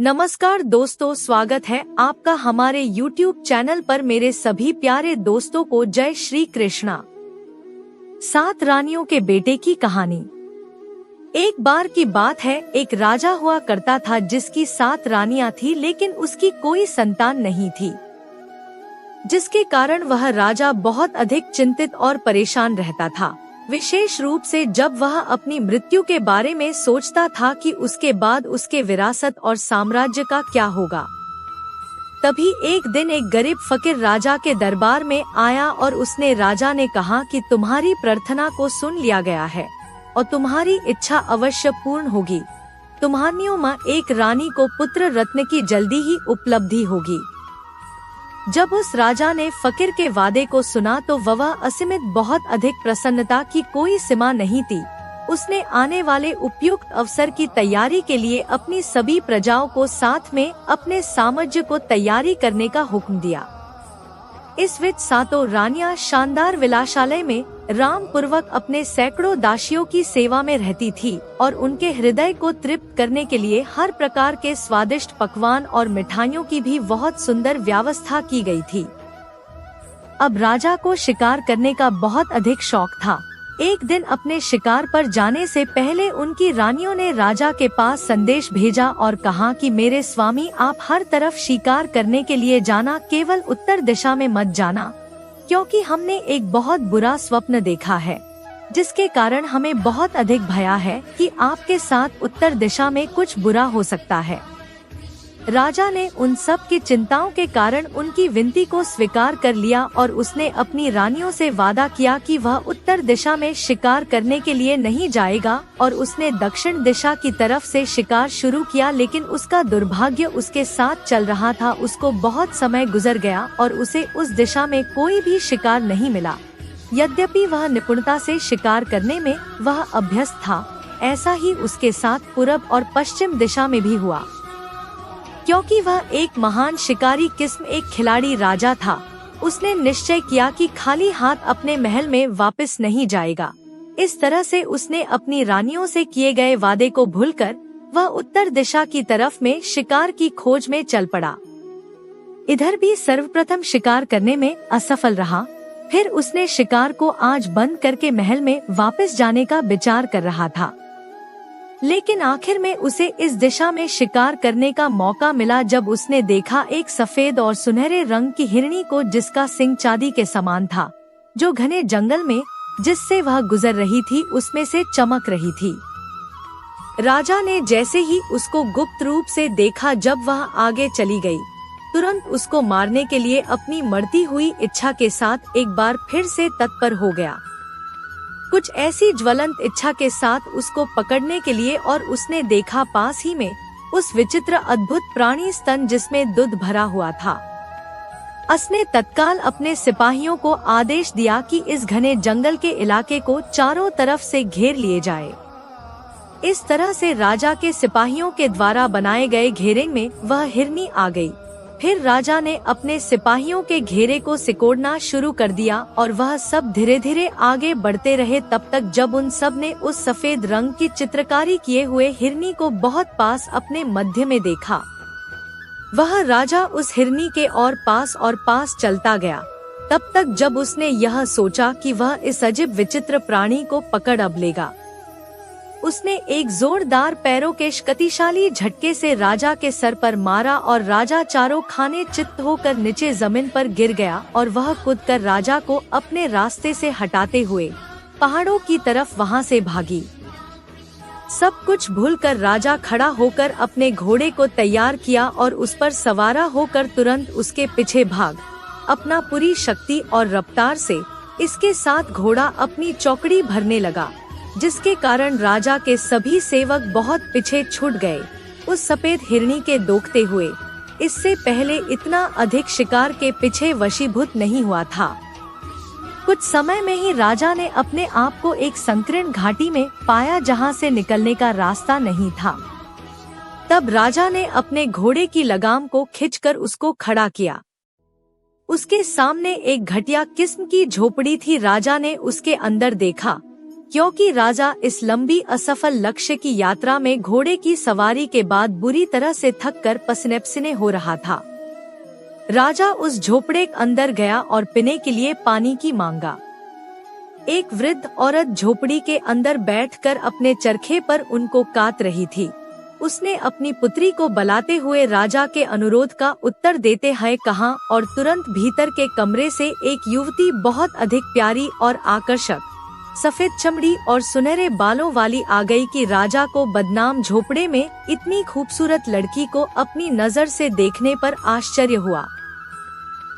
नमस्कार दोस्तों, स्वागत है आपका हमारे YouTube चैनल पर। मेरे सभी प्यारे दोस्तों को जय श्री कृष्णा। 7 रानियों के बेटे की कहानी। एक बार की बात है, एक राजा हुआ करता था जिसकी 7 रानियां थी, लेकिन उसकी कोई संतान नहीं थी, जिसके कारण वह राजा बहुत अधिक चिंतित और परेशान रहता था। विशेष रूप से जब वह अपनी मृत्यु के बारे में सोचता था कि उसके बाद उसके विरासत और साम्राज्य का क्या होगा। तभी एक दिन एक गरीब फकीर राजा के दरबार में आया और उसने राजा ने कहा कि तुम्हारी प्रार्थना को सुन लिया गया है और तुम्हारी इच्छा अवश्य पूर्ण होगी। तुम्हारियों में एक रानी को पुत्र रत्न की जल्दी ही उपलब्धि होगी। जब उस राजा ने फकीर के वादे को सुना तो वह असीमित बहुत अधिक प्रसन्नता की कोई सीमा नहीं थी। उसने आने वाले उपयुक्त अवसर की तैयारी के लिए अपनी सभी प्रजाओं को साथ में अपने साम्राज्य को तैयारी करने का हुक्म दिया। इस बीच 7 रानियां शानदार विलासालय में राम पूर्वक अपने सैकड़ों दासियों की सेवा में रहती थी और उनके हृदय को तृप्त करने के लिए हर प्रकार के स्वादिष्ट पकवान और मिठाइयों की भी बहुत सुंदर व्यवस्था की गई थी। अब राजा को शिकार करने का बहुत अधिक शौक था। एक दिन अपने शिकार पर जाने से पहले उनकी रानियों ने राजा के पास संदेश भेजा और कहा कि मेरे स्वामी, आप हर तरफ शिकार करने के लिए जाना, केवल उत्तर दिशा में मत जाना, क्योंकि हमने एक बहुत बुरा स्वप्न देखा है, जिसके कारण हमें बहुत अधिक भय है कि आपके साथ उत्तर दिशा में कुछ बुरा हो सकता है। राजा ने उन सब की चिंताओं के कारण उनकी विनती को स्वीकार कर लिया और उसने अपनी रानियों से वादा किया कि वह उत्तर दिशा में शिकार करने के लिए नहीं जाएगा और उसने दक्षिण दिशा की तरफ से शिकार शुरू किया। लेकिन उसका दुर्भाग्य उसके साथ चल रहा था। उसको बहुत समय गुजर गया और उसे उस दिशा में कोई भी शिकार नहीं मिला। यद्यपि वह निपुणता से शिकार करने में वह अभ्यस्त था, ऐसा ही उसके साथ पूर्व और पश्चिम दिशा में भी हुआ। क्योंकि वह एक महान शिकारी किस्म एक खिलाड़ी राजा था, उसने निश्चय किया कि खाली हाथ अपने महल में वापस नहीं जाएगा। इस तरह से उसने अपनी रानियों से किए गए वादे को भूलकर वह उत्तर दिशा की तरफ में शिकार की खोज में चल पड़ा। इधर भी सर्वप्रथम शिकार करने में असफल रहा। फिर उसने शिकार को आज बंद करके महल में वापस जाने का विचार कर रहा था, लेकिन आखिर में उसे इस दिशा में शिकार करने का मौका मिला जब उसने देखा एक सफेद और सुनहरे रंग की हिरनी को, जिसका सिंग चांदी के समान था, जो घने जंगल में जिससे वह गुजर रही थी उसमें से चमक रही थी। राजा ने जैसे ही उसको गुप्त रूप से देखा, जब वह आगे चली गई, तुरंत उसको मारने के लिए अपनी मरती हुई इच्छा के साथ एक बार फिर से तत्पर हो गया, कुछ ऐसी ज्वलंत इच्छा के साथ उसको पकड़ने के लिए। और उसने देखा पास ही में उस विचित्र अद्भुत प्राणी स्तन जिसमें दूध भरा हुआ था। उसने तत्काल अपने सिपाहियों को आदेश दिया कि इस घने जंगल के इलाके को चारों तरफ से घेर लिए जाए। इस तरह से राजा के सिपाहियों के द्वारा बनाए गए घेरे में वह हिरनी आ गई। फिर राजा ने अपने सिपाहियों के घेरे को सिकोड़ना शुरू कर दिया और वह सब धीरे धीरे आगे बढ़ते रहे, तब तक जब उन सब ने उस सफेद रंग की चित्रकारी किए हुए हिरनी को बहुत पास अपने मध्य में देखा। वह राजा उस हिरनी के और पास चलता गया, तब तक जब उसने यह सोचा कि वह इस अजीब विचित्र प्राणी को पकड़ अब लेगा। उसने एक जोरदार पैरों के शक्तिशाली झटके से राजा के सर पर मारा और राजा चारों खाने चित्त होकर नीचे जमीन पर गिर गया और वह कूदकर राजा को अपने रास्ते से हटाते हुए पहाड़ों की तरफ वहां से भागी। सब कुछ भूलकर राजा खड़ा होकर अपने घोड़े को तैयार किया और उस पर सवारा होकर तुरंत उसके पीछे भाग अपना पूरी शक्ति और रफ्तार से इसके साथ घोड़ा अपनी चौकड़ी भरने लगा, जिसके कारण राजा के सभी सेवक बहुत पीछे छूट गए उस सफेद हिरनी के दोखते हुए। इससे पहले इतना अधिक शिकार के पीछे वशीभूत नहीं हुआ था। कुछ समय में ही राजा ने अपने आप को एक संकीर्ण घाटी में पाया जहां से निकलने का रास्ता नहीं था। तब राजा ने अपने घोड़े की लगाम को खींचकर उसको खड़ा किया। उसके सामने एक घटिया किस्म की झोपड़ी थी। राजा ने उसके अंदर देखा क्योंकि राजा इस लंबी असफल लक्ष्य की यात्रा में घोड़े की सवारी के बाद बुरी तरह से थक कर पसीने हो रहा था। राजा उस झोपड़े के अंदर गया और पीने के लिए पानी की मांगा। एक वृद्ध औरत झोपड़ी के अंदर बैठकर अपने चरखे पर उनको काट रही थी। उसने अपनी पुत्री को बुलाते हुए राजा के अनुरोध का उत्तर देते हुए कहा और तुरंत भीतर के कमरे से एक युवती बहुत अधिक प्यारी और आकर्षक, सफेद चमड़ी और सुनहरे बालों वाली आ गई कि राजा को बदनाम झोपड़े में इतनी खूबसूरत लड़की को अपनी नजर से देखने पर आश्चर्य हुआ।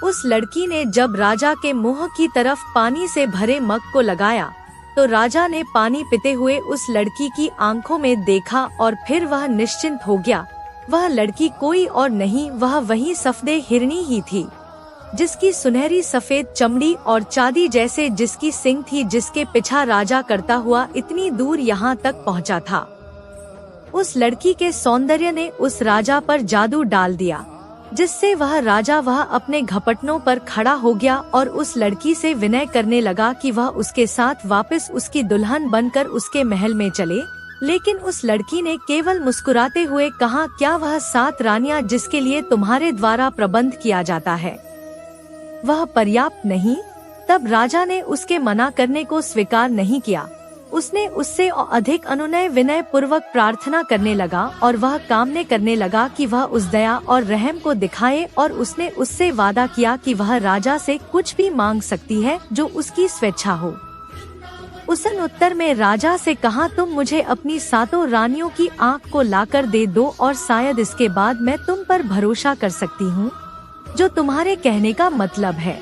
उस लड़की ने जब राजा के मुंह की तरफ पानी से भरे मग को लगाया तो राजा ने पानी पीते हुए उस लड़की की आंखों में देखा और फिर वह निश्चिंत हो गया। वह लड़की कोई और नहीं, वह वही सफेद हिरनी ही थी, जिसकी सुनहरी सफेद चमड़ी और चांदी जैसे जिसकी सींग थी, जिसके पीछा राजा करता हुआ इतनी दूर यहाँ तक पहुँचा था। उस लड़की के सौंदर्य ने उस राजा पर जादू डाल दिया, जिससे वह अपने घपटनों पर खड़ा हो गया और उस लड़की से विनय करने लगा कि वह उसके साथ वापस उसकी दुल्हन बनकर उसके महल में चले। लेकिन उस लड़की ने केवल मुस्कुराते हुए कहा, क्या वह 7 रानियां जिसके लिए तुम्हारे द्वारा प्रबंध किया जाता है वह पर्याप्त नहीं? तब राजा ने उसके मना करने को स्वीकार नहीं किया। उसने उससे अधिक अनुनय विनय पूर्वक प्रार्थना करने लगा और वह कामने करने लगा कि वह उस दया और रहम को दिखाए, और उसने उससे वादा किया कि वह राजा से कुछ भी मांग सकती है जो उसकी स्वेच्छा हो। उसने उत्तर में राजा से कहा, तुम मुझे अपनी 7 रानियों की आंख को लाकर दे दो और शायद इसके बाद मैं तुम पर भरोसा कर सकती हूँ, जो तुम्हारे कहने का मतलब है।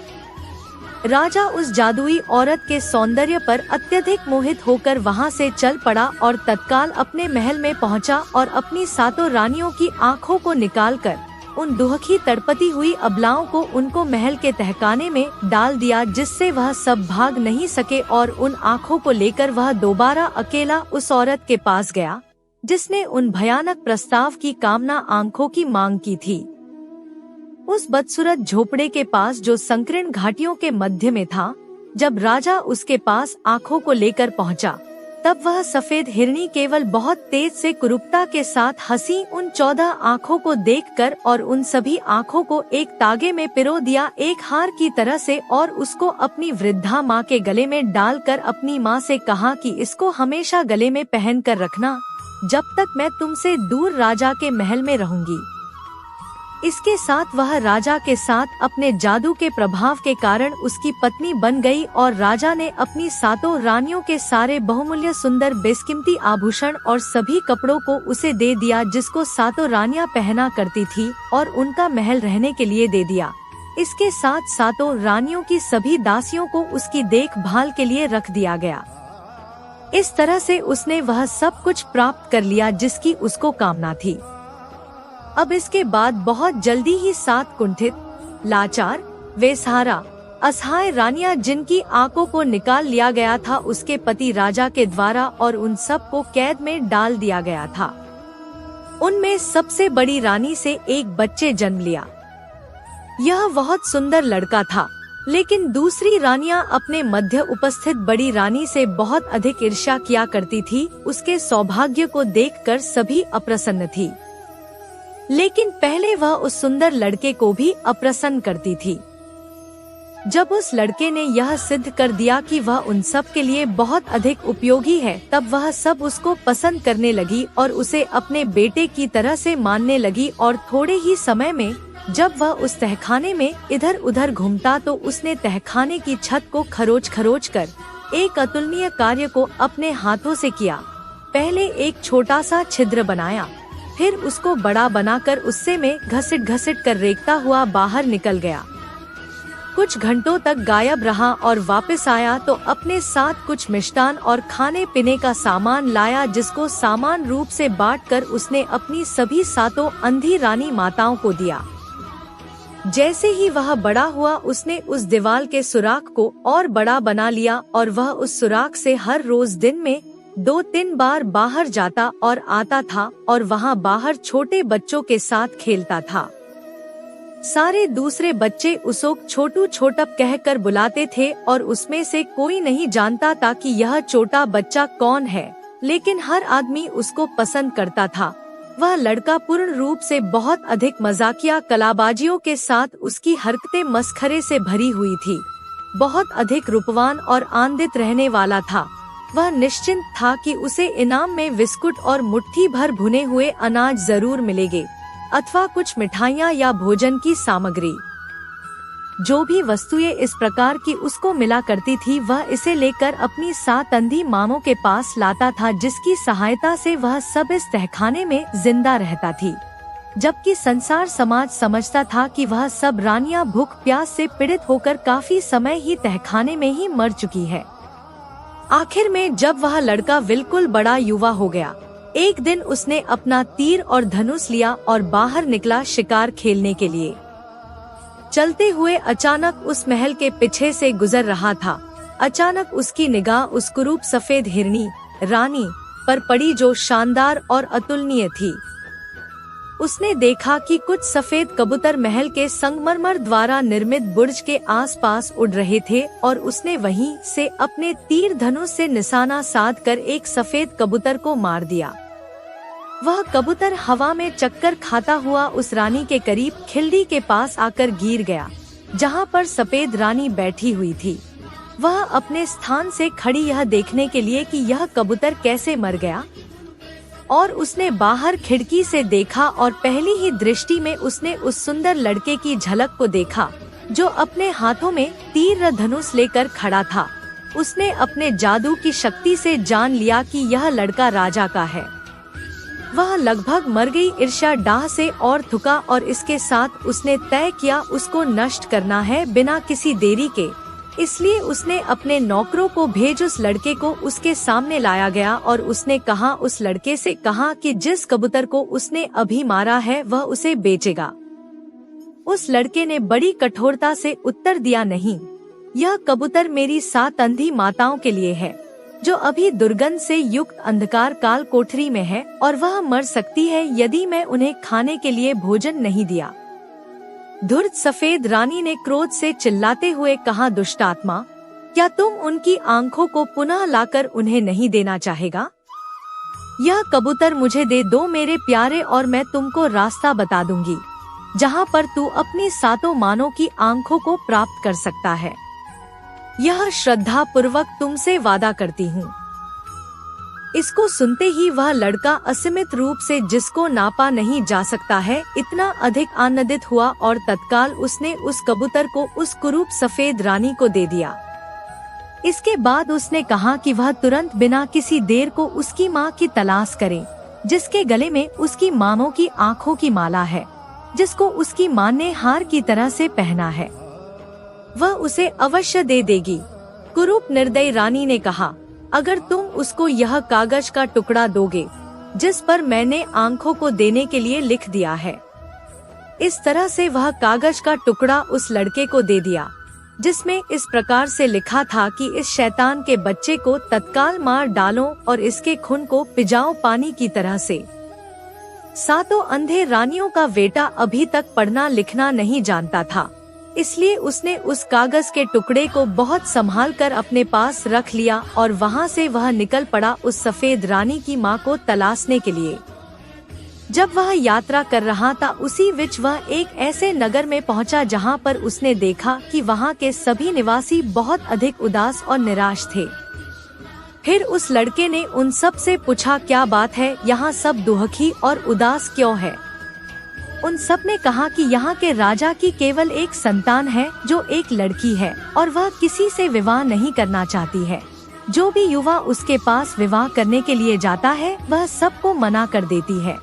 राजा उस जादुई औरत के सौंदर्य पर अत्यधिक मोहित होकर वहां से चल पड़ा और तत्काल अपने महल में पहुंचा और अपनी 7 रानियों की आंखों को निकालकर उन दुखी तड़पती हुई अबलाओं को उनको महल के तहखाने में डाल दिया, जिससे वह सब भाग नहीं सके। और उन आंखों को लेकर वह दोबारा अकेला उस औरत के पास गया जिसने उन भयानक प्रस्ताव की कामना आंखों की मांग की थी। उस बदसूरत झोपड़े के पास जो संकीर्ण घाटियों के मध्य में था, जब राजा उसके पास आंखों को लेकर पहुंचा, तब वह सफेद हिरनी केवल बहुत तेज से कुरूपता के साथ हंसी उन 14 आंखों को देखकर और उन सभी आंखों को एक तागे में पिरो दिया एक हार की तरह से, और उसको अपनी वृद्धा माँ के गले में डालकर अपनी माँ से कहा कि इसको हमेशा गले में पहन कर रखना जब तक मैं तुमसे दूर राजा के महल में रहूंगी। इसके साथ वह राजा के साथ अपने जादू के प्रभाव के कारण उसकी पत्नी बन गई और राजा ने अपनी 7 रानियों के सारे बहुमूल्य सुंदर बेशकीमती आभूषण और सभी कपड़ों को उसे दे दिया, जिसको 7 रानियां पहना करती थी, और उनका महल रहने के लिए दे दिया। इसके साथ 7 रानियों की सभी दासियों को उसकी देखभाल के लिए रख दिया गया। इस तरह से उसने वह सब कुछ प्राप्त कर लिया जिसकी उसको कामना थी। अब इसके बाद बहुत जल्दी ही 7 कुंठित, लाचार, बेसहारा, असहाय रानियां जिनकी आंखों को निकाल लिया गया था उसके पति राजा के द्वारा और उन सब को कैद में डाल दिया गया था। उनमें सबसे बड़ी रानी से एक बच्चे जन्म लिया। यह बहुत सुंदर लड़का था, लेकिन दूसरी रानियां अपने मध्य उपस्थित बड़ी रानी से बहुत अधिक ईर्ष्या किया करती थी। उसके सौभाग्य को देखकर सभी अप्रसन्न थी, लेकिन पहले वह उस सुंदर लड़के को भी अप्रसन्न करती थी। जब उस लड़के ने यह सिद्ध कर दिया कि वह उन सब के लिए बहुत अधिक उपयोगी है, तब वह सब उसको पसंद करने लगी और उसे अपने बेटे की तरह से मानने लगी। और थोड़े ही समय में जब वह उस तहखाने में इधर उधर घूमता तो उसने तहखाने की छत को खरोच कर एक अतुलनीय कार्य को अपने हाथों से किया। पहले एक छोटा सा छिद्र बनाया, फिर उसको बड़ा बनाकर उससे में घसीट कर रेंगता हुआ बाहर निकल गया। कुछ घंटों तक गायब रहा और वापस आया तो अपने साथ कुछ मिष्टान और खाने पीने का सामान लाया, जिसको सामान रूप से बांटकर उसने अपनी सभी 7 अंधी रानी माताओं को दिया। जैसे ही वह बड़ा हुआ उसने उस दीवार के सुराख को और बड़ा बना लिया और वह उस सुराख से हर रोज दिन में 2-3 बार बाहर जाता और आता था और वहाँ बाहर छोटे बच्चों के साथ खेलता था। सारे दूसरे बच्चे उसको छोटू छोटप कहकर बुलाते थे और उसमें से कोई नहीं जानता था कि यह छोटा बच्चा कौन है, लेकिन हर आदमी उसको पसंद करता था। वह लड़का पूर्ण रूप से बहुत अधिक मजाकिया कलाबाजियों के साथ उसकी हरकतें मस्खरे से भरी हुई थी। बहुत अधिक रूपवान और आनंदित रहने वाला था। वह निश्चिंत था कि उसे इनाम में बिस्कुट और मुट्ठी भर भुने हुए अनाज जरूर मिलेंगे अथवा कुछ मिठाइयाँ या भोजन की सामग्री। जो भी वस्तुएं इस प्रकार की उसको मिला करती थी, वह इसे लेकर अपनी 7 अंधी मामों के पास लाता था, जिसकी सहायता से वह सब इस तहखाने में जिंदा रहता थी। जबकि संसार समाज समझता था कि वह सब रानियां भूख प्यास से पीड़ित होकर काफी समय ही तहखाने में ही मर चुकी है। आखिर में जब वह लड़का बिल्कुल बड़ा युवा हो गया, एक दिन उसने अपना तीर और धनुष लिया और बाहर निकला शिकार खेलने के लिए। चलते हुए अचानक उस महल के पीछे से गुजर रहा था। अचानक उसकी निगाह उस कुरूप सफेद हिरनी रानी पर पड़ी, जो शानदार और अतुलनीय थी। उसने देखा कि कुछ सफेद कबूतर महल के संगमरमर द्वारा निर्मित बुर्ज के आसपास उड़ रहे थे और उसने वहीं से अपने तीर धनुष से निशाना साधकर एक सफेद कबूतर को मार दिया। वह कबूतर हवा में चक्कर खाता हुआ उस रानी के करीब खिल्डी के पास आकर गिर गया, जहां पर सफेद रानी बैठी हुई थी। वह अपने स्थान से खड़ी यह देखने के लिए कि यह कबूतर कैसे मर गया, और उसने बाहर खिड़की से देखा और पहली ही दृष्टि में उसने उस सुंदर लड़के की झलक को देखा, जो अपने हाथों में तीर धनुष लेकर खड़ा था। उसने अपने जादू की शक्ति से जान लिया कि यह लड़का राजा का है। वह लगभग मर गई ईर्ष्या डाह से और थुका, और इसके साथ उसने तय किया उसको नष्ट करना है बिना किसी देरी के। इसलिए उसने अपने नौकरों को भेज उस लड़के को उसके सामने लाया गया और उसने कहा, उस लड़के से कहा कि जिस कबूतर को उसने अभी मारा है वह उसे बेचेगा। उस लड़के ने बड़ी कठोरता से उत्तर दिया, नहीं, यह कबूतर मेरी 7 अंधी माताओं के लिए है, जो अभी दुर्गंध से युक्त अंधकार काल कोठरी में है, और वह मर सकती है यदि मैं उन्हें खाने के लिए भोजन नहीं दिया। धूर्त सफेद रानी ने क्रोध से चिल्लाते हुए कहा, दुष्टात्मा, क्या तुम उनकी आंखों को पुनः लाकर उन्हें नहीं देना चाहेगा? यह कबूतर मुझे दे दो मेरे प्यारे, और मैं तुमको रास्ता बता दूंगी जहाँ पर तू अपनी 7 मानों की आंखों को प्राप्त कर सकता है। यह श्रद्धा पूर्वक तुमसे वादा करती हूँ। इसको सुनते ही वह लड़का असीमित रूप से, जिसको नापा नहीं जा सकता है, इतना अधिक आनंदित हुआ और तत्काल उसने उस कबूतर को उस कुरूप सफेद रानी को दे दिया। इसके बाद उसने कहा कि वह तुरंत बिना किसी देर को उसकी माँ की तलाश करे, जिसके गले में उसकी मामों की आँखों की माला है, जिसको उसकी माँ ने हार की तरह से पहना है। वह उसे अवश्य दे देगी। कुरूप निर्दयी रानी ने कहा, अगर तुम उसको यह कागज का टुकड़ा दोगे जिस पर मैंने आंखों को देने के लिए लिख दिया है। इस तरह से वह कागज का टुकड़ा उस लड़के को दे दिया, जिसमें इस प्रकार से लिखा था कि इस शैतान के बच्चे को तत्काल मार डालो और इसके खून को पिजाओ पानी की तरह से। 7 अंधे रानियों का बेटा अभी तक पढ़ना लिखना नहीं जानता था, इसलिए उसने उस कागज के टुकड़े को बहुत संभाल कर अपने पास रख लिया और वहाँ से वह निकल पड़ा उस सफेद रानी की माँ को तलाशने के लिए। जब वह यात्रा कर रहा था, उसी बीच वह एक ऐसे नगर में पहुँचा जहाँ पर उसने देखा कि वहाँ के सभी निवासी बहुत अधिक उदास और निराश थे। फिर उस लड़के ने उन सब से पूछा, क्या बात है, यहाँ सब दुखी और उदास क्यों है? उन सब ने कहा कि यहाँ के राजा की केवल एक संतान है, जो एक लड़की है, और वह किसी से विवाह नहीं करना चाहती है। जो भी युवा उसके पास विवाह करने के लिए जाता है, वह सबको मना कर देती है।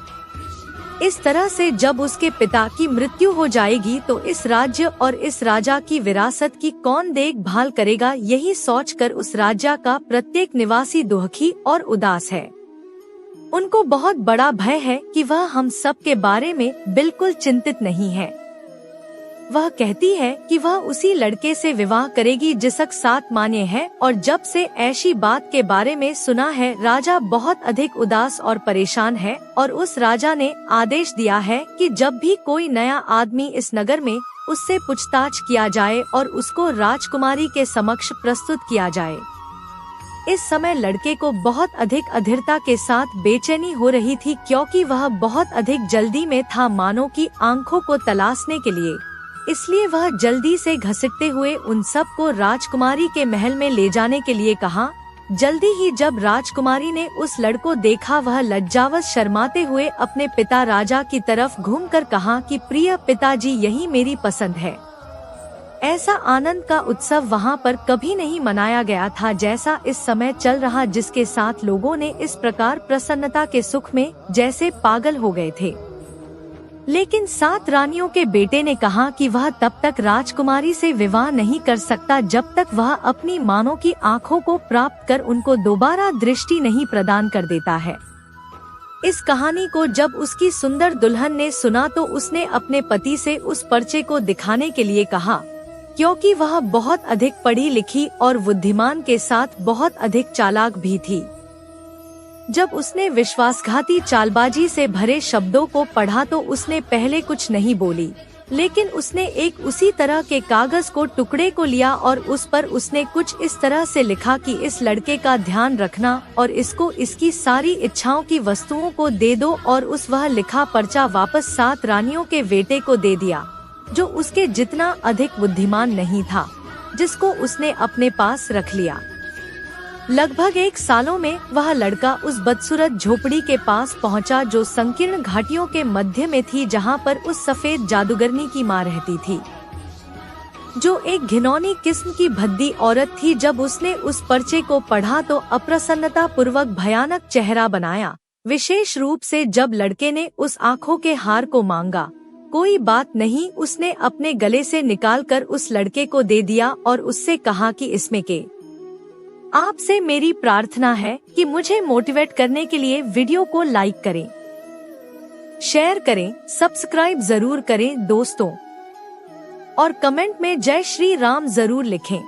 इस तरह से जब उसके पिता की मृत्यु हो जाएगी तो इस राज्य और इस राजा की विरासत की कौन देखभाल करेगा? यही सोचकर उस राज्य का प्रत्येक निवासी दुखी और उदास है। उनको बहुत बड़ा भय है कि वह हम सब के बारे में बिल्कुल चिंतित नहीं है। वह कहती है कि वह उसी लड़के से विवाह करेगी जिसक साथ मान्य है, और जब से ऐसी बात के बारे में सुना है राजा बहुत अधिक उदास और परेशान है, और उस राजा ने आदेश दिया है कि जब भी कोई नया आदमी इस नगर में, उससे पूछताछ किया जाए और उसको राजकुमारी के समक्ष प्रस्तुत किया जाए। इस समय लड़के को बहुत अधिक अधीरता के साथ बेचैनी हो रही थी, क्योंकि वह बहुत अधिक जल्दी में था मानो की आंखों को तलाशने के लिए। इसलिए वह जल्दी से घसीटते हुए उन सब को राजकुमारी के महल में ले जाने के लिए कहा। जल्दी ही जब राजकुमारी ने उस लड़को देखा, वह लज्जावश शर्माते हुए अपने पिता राजा की तरफ घूमकर कहा कि प्रिय पिताजी, यही मेरी पसंद है। ऐसा आनंद का उत्सव वहाँ पर कभी नहीं मनाया गया था जैसा इस समय चल रहा, जिसके साथ लोगों ने इस प्रकार प्रसन्नता के सुख में जैसे पागल हो गए थे। लेकिन 7 रानियों के बेटे ने कहा कि वह तब तक राजकुमारी से विवाह नहीं कर सकता जब तक वह अपनी मानों की आँखों को प्राप्त कर उनको दोबारा दृष्टि नहीं प्रदान कर देता है। इस कहानी को जब उसकी सुंदर दुल्हन ने सुना तो उसने अपने पति से उस पर्चे को दिखाने के लिए कहा, क्योंकि वह बहुत अधिक पढ़ी लिखी और बुद्धिमान के साथ बहुत अधिक चालाक भी थी। जब उसने विश्वासघाती चालबाजी से भरे शब्दों को पढ़ा तो उसने पहले कुछ नहीं बोली, लेकिन उसने एक उसी तरह के कागज को टुकड़े को लिया और उस पर उसने कुछ इस तरह से लिखा कि इस लड़के का ध्यान रखना और इसको इसकी सारी इच्छाओं की वस्तुओं को दे दो, और वह लिखा पर्चा वापस 7 रानियों के बेटे को दे दिया, जो उसके जितना अधिक बुद्धिमान नहीं था, जिसको उसने अपने पास रख लिया। लगभग 1 सालों में वह लड़का उस बदसूरत झोपड़ी के पास पहुंचा जो संकीर्ण घाटियों के मध्य में थी, जहां पर उस सफेद जादूगरनी की मां रहती थी, जो एक घिनौनी किस्म की भद्दी औरत थी। जब उसने उस पर्चे को पढ़ा तो अप्रसन्नता पूर्वक भयानक चेहरा बनाया, विशेष रूप से जब लड़के ने उस आँखों के हार को मांगा। कोई बात नहीं, उसने अपने गले से निकालकर उस लड़के को दे दिया और उससे कहा कि इसमें के आपसे मेरी प्रार्थना है कि मुझे मोटिवेट करने के लिए वीडियो को लाइक करें, शेयर करें, सब्सक्राइब जरूर करें दोस्तों, और कमेंट में जय श्री राम जरूर लिखें।